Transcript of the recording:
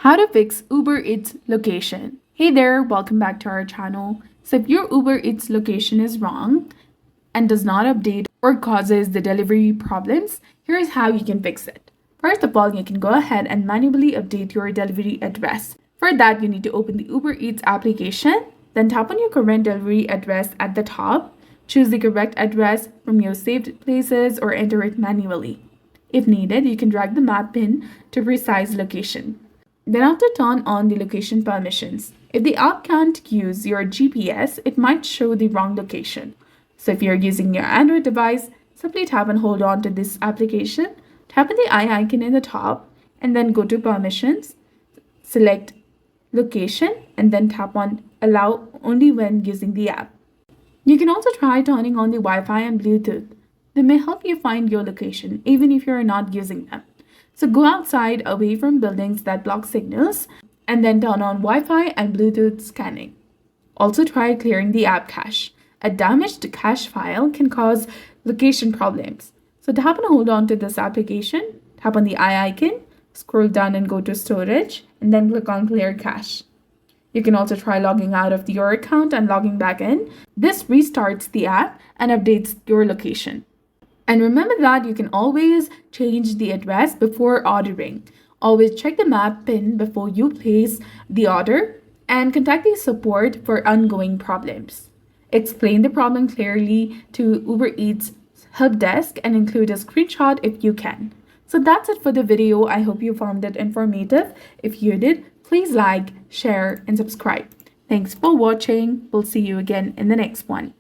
How to fix Uber Eats location. Hey there, welcome back to our channel. So if your Uber Eats location is wrong and does not update or causes the delivery problems, here's how you can fix it. First of all, you can go ahead and manually update your delivery address. For that, you need to open the Uber Eats application, then tap on your current delivery address at the top, choose the correct address from your saved places or enter it manually. If needed, you can drag the map pin to precise location. Then after turn on the location permissions. If the app can't use your GPS, it might show the wrong location. So if you're using your Android device, simply tap and hold on to this application, tap on the eye icon in the top, and then go to permissions, select location, and then tap on allow only when using the app. You can also try turning on the Wi-Fi and Bluetooth. They may help you find your location even if you're not using them. So go outside away from buildings that block signals and then turn on Wi-Fi and Bluetooth scanning. Also try clearing the app cache. A damaged cache file can cause location problems. So tap and hold on to this application, tap on the eye icon, scroll down and go to storage, and then click on clear cache. You can also try logging out of your account and logging back in. This restarts the app and updates your location. And remember that you can always change the address before ordering. Always check the map pin before you place the order and contact the support for ongoing problems. Explain the problem clearly to Uber Eats help desk and include a screenshot if you can. So that's it for the video. I hope you found it informative. If you did, please like, share, and subscribe. Thanks for watching. We'll see you again in the next one.